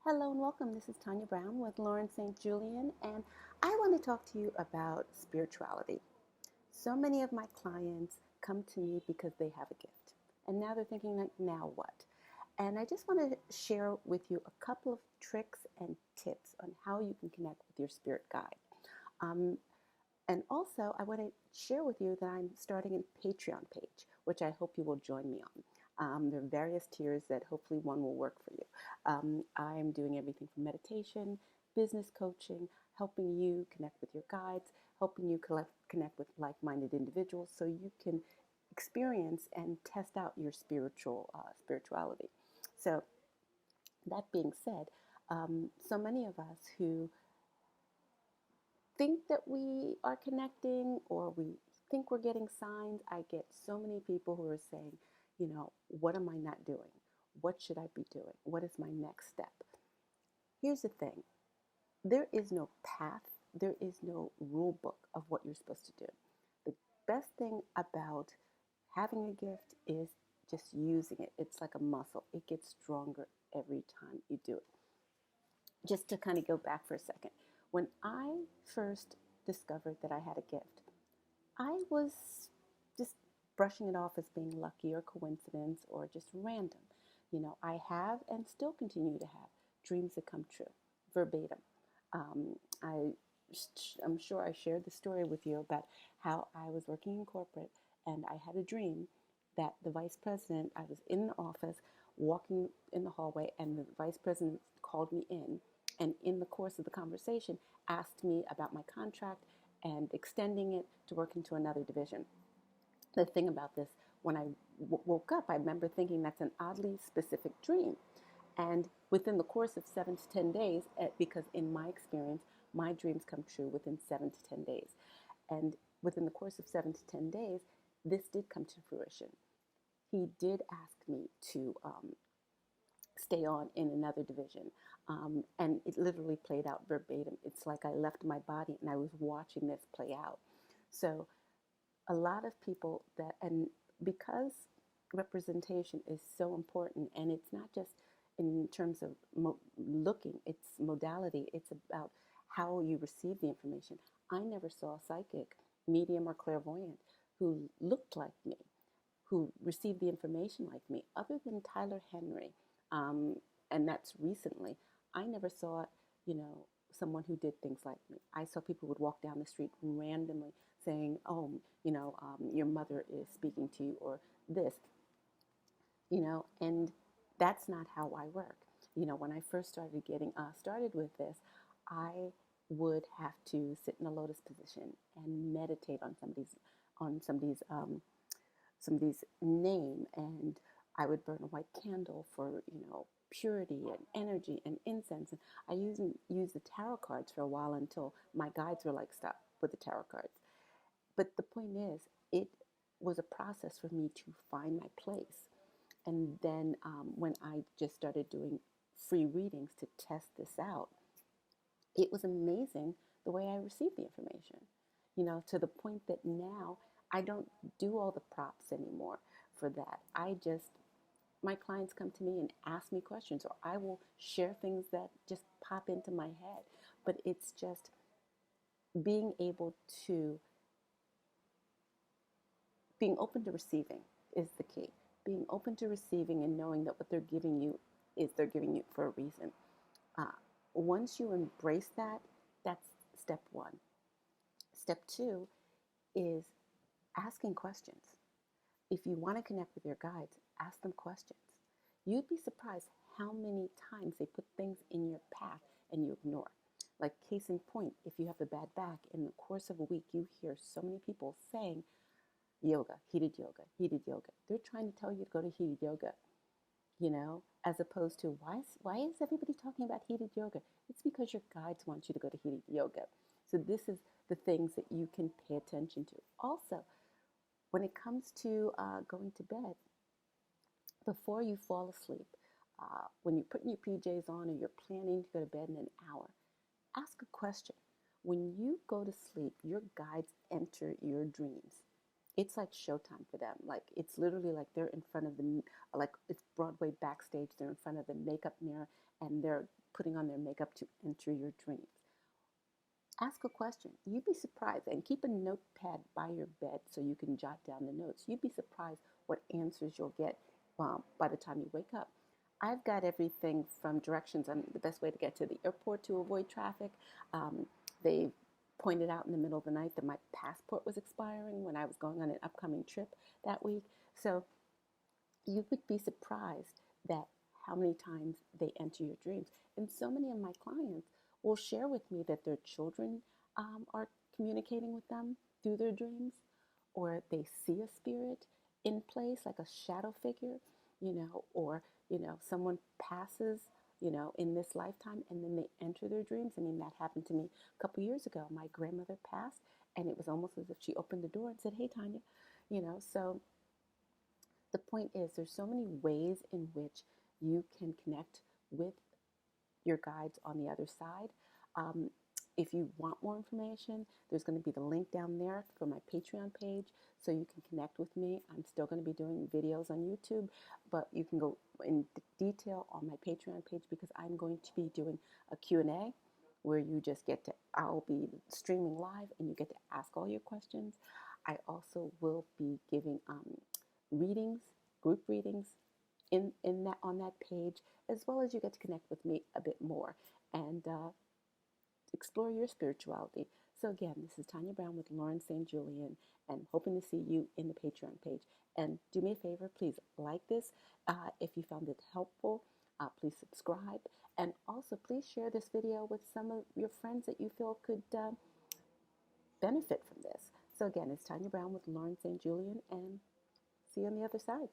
Hello and welcome. This is Tanya Brown with Lauren St. Julian, and I want to talk to you about spirituality. So many of my clients come to me because they have a gift, and now they're thinking, like, now what? And I just want to share with you a couple of tricks and tips on how you can connect with your spirit guide. Um, and also, I want to share with you that I'm starting a Patreon page, which I hope you will join me on. There are various tiers that hopefully one will work for you. I'm doing everything from meditation, business coaching, helping you connect with your guides, helping you connect with like minded individuals so you can experience and test out your spirituality. So, that being said, so many of us who think that we are connecting or we think we're getting signs. I get so many people who are saying, what am I not doing? What should I be doing? What is my next step? Here's the thing, there is no path, there is no rule book of what you're supposed to do. The best thing about having a gift is just using it. It's like a muscle, it gets stronger every time you do it. Just to kind of go back for a second, when I first discovered that I had a gift, I was just brushing it off as being lucky or coincidence or just random. I have and still continue to have dreams that come true, verbatim. Um, I, I'm sure I shared the story with you about how I was working in corporate and I had a dream that the vice president, I was in the office walking in the hallway, and the vice president called me in. And in the course of the conversation, asked me about my contract and extending it to work into another division. The thing about this, when I woke up, I remember thinking that's an oddly specific dream. And within the course of 7 to 10 days, because in my experience, my dreams come true within 7 to 10 days. And within the course of 7 to 10 days, this did come to fruition. He did ask me to stay on in another division. And it literally played out verbatim. It's like I left my body and I was watching this play out. So a lot of people and because representation is so important, and it's not just in terms of looking, it's modality, it's about how you receive the information. I never saw a psychic, medium, or clairvoyant who looked like me, who received the information like me, other than Tyler Henry. Um, and that's recently. I never saw, someone who did things like me. I saw people would walk down the street randomly saying, oh, your mother is speaking to you, or this, and that's not how I work. When I first started getting started with this, I would have to sit in a lotus position and meditate on somebody's name, and I would burn a white candle for purity and energy and incense. And I used the tarot cards for a while until my guides were like, stop with the tarot cards. But the point is, it was a process for me to find my place. And then when I just started doing free readings to test this out, it was amazing the way I received the information, to the point that now I don't do all the props anymore for that. My clients come to me and ask me questions, or I will share things that just pop into my head. But it's just being able to, being open to receiving is the key. Being open to receiving and knowing that what they're giving you for a reason. Uh, Once you embrace that, that's step one. Step two is asking questions. If you want to connect with your guides, ask them questions. You'd be surprised how many times they put things in your path and you ignore. Like, case in point, if you have a bad back, in the course of a week, you hear so many people saying yoga, heated yoga, heated yoga. They're trying to tell you to go to heated yoga, as opposed to why is everybody talking about heated yoga? It's because your guides want you to go to heated yoga. So this is the things that you can pay attention to. Also, when it comes to going to bed, before you fall asleep, when you're putting your PJs on or you're planning to go to bed in an hour, ask a question. When you go to sleep, your guides enter your dreams. It's like showtime for them. Like, it's literally like it's Broadway backstage. They're in front of the makeup mirror and they're putting on their makeup to enter your dreams. Ask a question. You'd be surprised, and keep a notepad by your bed so you can jot down the notes. You'd be surprised what answers you'll get by the time you wake up. I've got everything from directions on the best way to get to the airport to avoid traffic. They pointed out in the middle of the night that my passport was expiring when I was going on an upcoming trip that week. So you would be surprised that how many times they enter your dreams. And so many of my clients will share with me that their children are communicating with them through their dreams, or they see a spirit in place, like a shadow figure, or, someone passes, in this lifetime and then they enter their dreams. I mean, that happened to me a couple years ago. My grandmother passed, and it was almost as if she opened the door and said, "Hey, Tanya," so the point is, there's so many ways in which you can connect with your guides on the other side. If you want more information, there's going to be the link down there for my Patreon page so you can connect with me. I'm still going to be doing videos on YouTube, but you can go in detail on my Patreon page because I'm going to be doing a Q&A where you just I'll be streaming live and you get to ask all your questions. I also will be giving readings, group readings on that page, as well as you get to connect with me a bit more and explore your spirituality. So again, this is Tanya Brown with Lauren St. Julian, and hoping to see you in the Patreon page. And do me a favor, please like this if you found it helpful. Please subscribe, and also please share this video with some of your friends that you feel could benefit from this. So again, it's Tanya Brown with Lauren St. Julian, and see you on the other side.